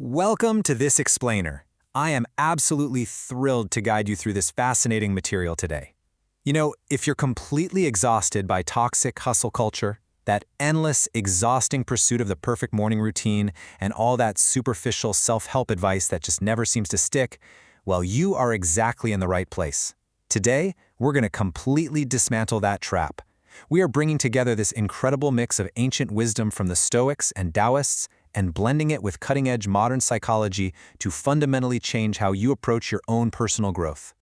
Welcome to This Explainer. I am absolutely thrilled to guide you through this fascinating material today. If you're completely exhausted by toxic hustle culture, that endless, exhausting pursuit of the perfect morning routine, and all that superficial self-help advice that just never seems to stick, well, you are exactly in the right place. Today, we're going to completely dismantle that trap. We are bringing together this incredible mix of ancient wisdom from the Stoics and Daoists and blending it with cutting-edge modern psychology to fundamentally change how you approach your own personal growth.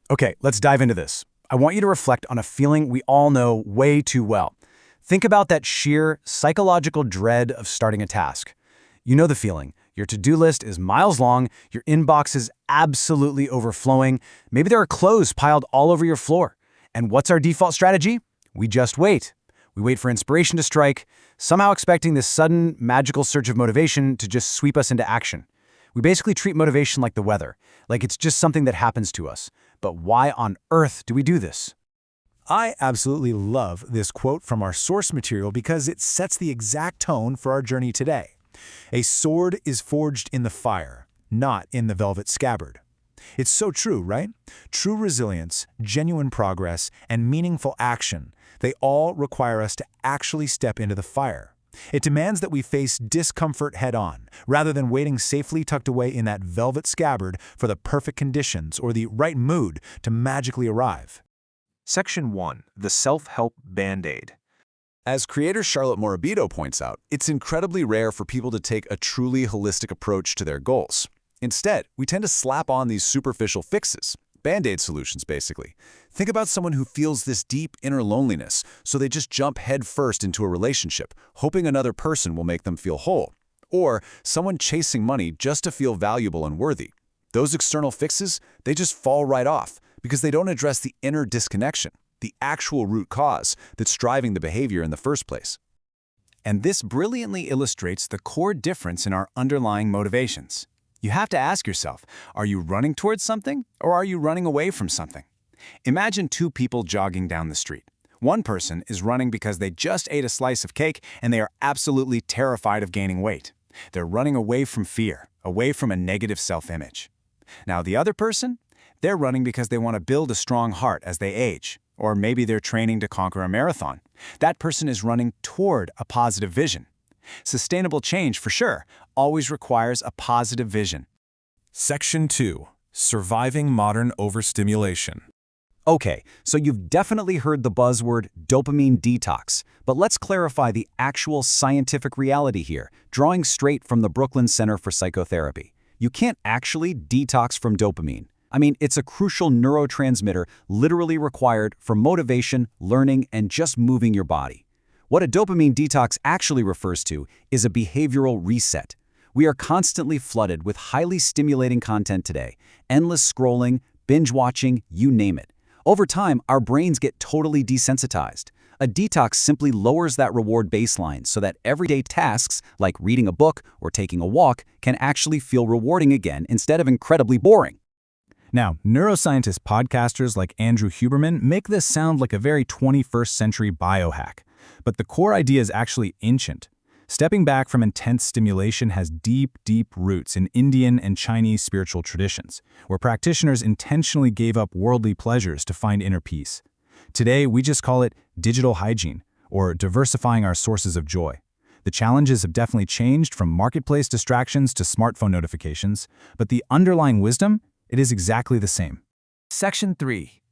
Okay, let's dive into this. I want you to reflect on a feeling we all know way too well. Think about that sheer psychological dread of starting a task. You know the feeling. Your to-do list is miles long, your inbox is absolutely overflowing, maybe there are clothes piled all over your floor. And what's our default strategy? We just wait. We wait for inspiration to strike, somehow expecting this sudden, magical surge of motivation to just sweep us into action. We basically treat motivation like the weather, like it's just something that happens to us. But why on earth do we do this? I absolutely love this quote from our source material because it sets the exact tone for our journey today. A sword is forged in the fire, not in the velvet scabbard. It's so true, right? True resilience, genuine progress, and meaningful action, they all require us to actually step into the fire. It demands that we face discomfort head-on, rather than waiting safely tucked away in that velvet scabbard for the perfect conditions or the right mood to magically arrive. Section 1. The Self-Help Band-Aid. As creator Charlotte Morabito points out, it's incredibly rare for people to take a truly holistic approach to their goals. Instead, we tend to slap on these superficial fixes, Band-Aid solutions basically. Think about someone who feels this deep inner loneliness, so they just jump headfirst into a relationship, hoping another person will make them feel whole. Or someone chasing money just to feel valuable and worthy. Those external fixes, they just fall right off because they don't address the inner disconnection, the actual root cause that's driving the behavior in the first place. And this brilliantly illustrates the core difference in our underlying motivations. You have to ask yourself, are you running towards something or are you running away from something? Imagine two people jogging down the street. One person is running because they just ate a slice of cake and they are absolutely terrified of gaining weight. They're running away from fear, away from a negative self-image. Now the other person, they're running because they want to build a strong heart as they age, or maybe they're training to conquer a marathon. That person is running toward a positive vision. Sustainable change, for sure, always requires a positive vision. Section 2. Surviving modern overstimulation. Okay, so you've definitely heard the buzzword dopamine detox, but let's clarify the actual scientific reality here, drawing straight from the Brooklyn Center for Psychotherapy. You can't actually detox from dopamine. I mean, it's a crucial neurotransmitter literally required for motivation, learning, and just moving your body. What a dopamine detox actually refers to is a behavioral reset. We are constantly flooded with highly stimulating content today, endless scrolling, binge watching, you name it. Over time, our brains get totally desensitized. A detox simply lowers that reward baseline so that everyday tasks like reading a book or taking a walk can actually feel rewarding again instead of incredibly boring. Now, neuroscientist podcasters like Andrew Huberman make this sound like a very 21st century biohack. But the core idea is actually ancient. Stepping back from intense stimulation has deep, deep roots in Indian and Chinese spiritual traditions, where practitioners intentionally gave up worldly pleasures to find inner peace. Today, we just call it digital hygiene, or diversifying our sources of joy. The challenges have definitely changed from marketplace distractions to smartphone notifications, but the underlying wisdom, it is exactly the same. Section 3.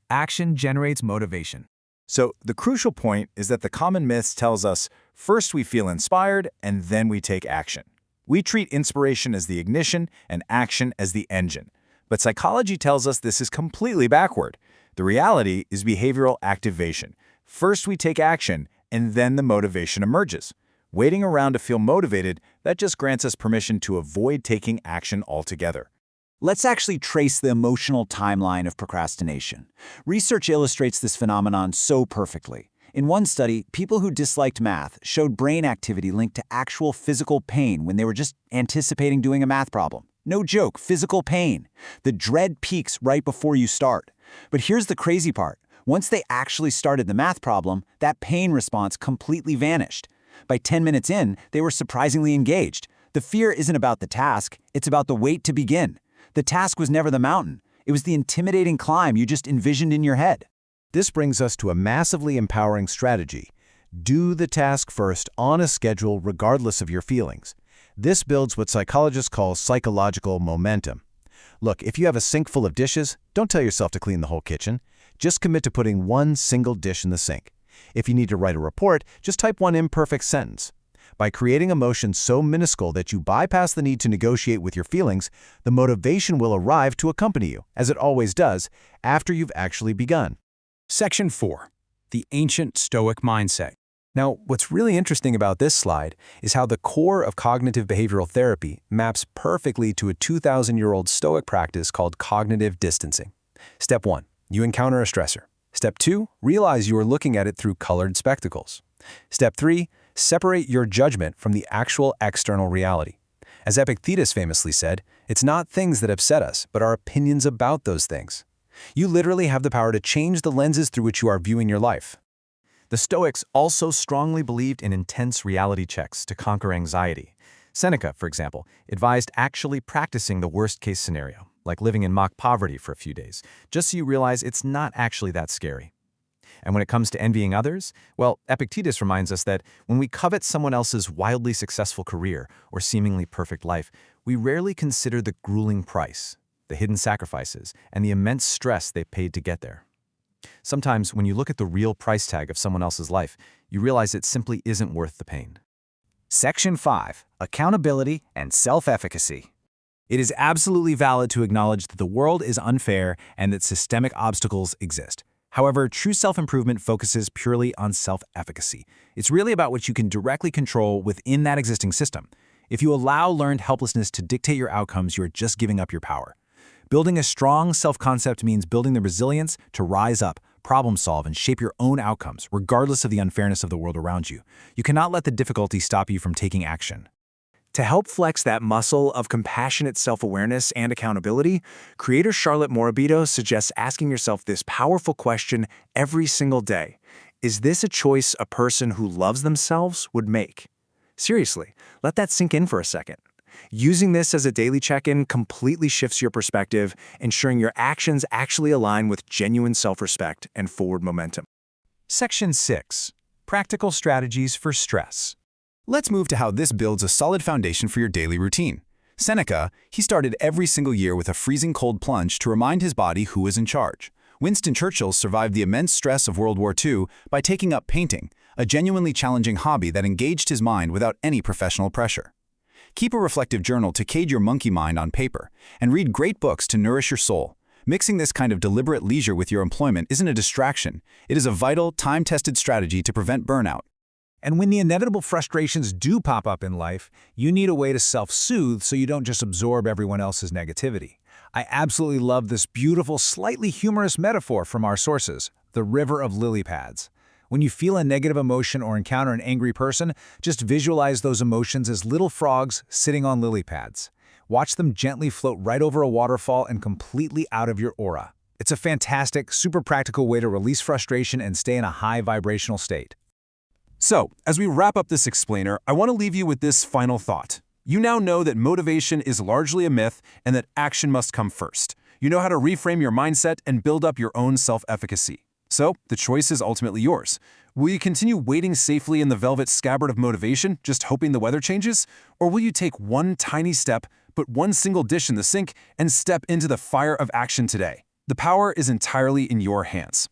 Action generates motivation. So the crucial point is that the common myths tells us first we feel inspired and then we take action. We treat inspiration as the ignition and action as the engine. But psychology tells us this is completely backward. The reality is behavioral activation. First we take action and then the motivation emerges. Waiting around to feel motivated, that just grants us permission to avoid taking action altogether. Let's actually trace the emotional timeline of procrastination. Research illustrates this phenomenon so perfectly. In one study, people who disliked math showed brain activity linked to actual physical pain when they were just anticipating doing a math problem. No joke, physical pain. The dread peaks right before you start. But here's the crazy part. Once they actually started the math problem, that pain response completely vanished. By 10 minutes in, they were surprisingly engaged. The fear isn't about the task, it's about the wait to begin. The task was never the mountain. It was the intimidating climb you just envisioned in your head. This brings us to a massively empowering strategy. Do the task first on a schedule regardless of your feelings. This builds what psychologists call psychological momentum. Look, if you have a sink full of dishes, don't tell yourself to clean the whole kitchen. Just commit to putting one single dish in the sink. If you need to write a report, just type one imperfect sentence. By creating emotions so minuscule that you bypass the need to negotiate with your feelings, the motivation will arrive to accompany you, as it always does, after you've actually begun. Section 4. The Ancient Stoic Mindset. Now, what's really interesting about this slide is how the core of cognitive behavioral therapy maps perfectly to a 2,000-year-old Stoic practice called cognitive distancing. Step 1. You encounter a stressor. Step 2. Realize you are looking at it through colored spectacles. Step 3. Separate your judgment from the actual external reality. As Epictetus famously said, it's not things that upset us, but our opinions about those things. You literally have the power to change the lenses through which you are viewing your life. The Stoics also strongly believed in intense reality checks to conquer anxiety. Seneca, for example, advised actually practicing the worst-case scenario, like living in mock poverty for a few days, just so you realize it's not actually that scary. And when it comes to envying others, well, Epictetus reminds us that when we covet someone else's wildly successful career or seemingly perfect life, we rarely consider the grueling price, the hidden sacrifices, and the immense stress they paid to get there. Sometimes, when you look at the real price tag of someone else's life, you realize it simply isn't worth the pain. Section 5. Accountability and self-efficacy. It is absolutely valid to acknowledge that the world is unfair and that systemic obstacles exist. However, true self-improvement focuses purely on self-efficacy. It's really about what you can directly control within that existing system. If you allow learned helplessness to dictate your outcomes, you are just giving up your power. Building a strong self-concept means building the resilience to rise up, problem solve, and shape your own outcomes, regardless of the unfairness of the world around you. You cannot let the difficulty stop you from taking action. To help flex that muscle of compassionate self-awareness and accountability, creator Charlotte Morabito suggests asking yourself this powerful question every single day. Is this a choice a person who loves themselves would make? Seriously, let that sink in for a second. Using this as a daily check-in completely shifts your perspective, ensuring your actions actually align with genuine self-respect and forward momentum. Section 6. Practical Strategies for Stress. Let's move to how this builds a solid foundation for your daily routine. Seneca, he started every single year with a freezing cold plunge to remind his body who was in charge. Winston Churchill survived the immense stress of World War II by taking up painting, a genuinely challenging hobby that engaged his mind without any professional pressure. Keep a reflective journal to cage your monkey mind on paper, and read great books to nourish your soul. Mixing this kind of deliberate leisure with your employment isn't a distraction. It is a vital, time-tested strategy to prevent burnout. And when the inevitable frustrations do pop up in life, you need a way to self-soothe so you don't just absorb everyone else's negativity. I absolutely love this beautiful, slightly humorous metaphor from our sources, the river of lily pads. When you feel a negative emotion or encounter an angry person, just visualize those emotions as little frogs sitting on lily pads. Watch them gently float right over a waterfall and completely out of your aura. It's a fantastic, super practical way to release frustration and stay in a high vibrational state. So, as we wrap up this explainer, I want to leave you with this final thought. You now know that motivation is largely a myth and that action must come first. You know how to reframe your mindset and build up your own self-efficacy. So, the choice is ultimately yours. Will you continue waiting safely in the velvet scabbard of motivation, just hoping the weather changes? Or will you take one tiny step, put one single dish in the sink, and step into the fire of action today? The power is entirely in your hands.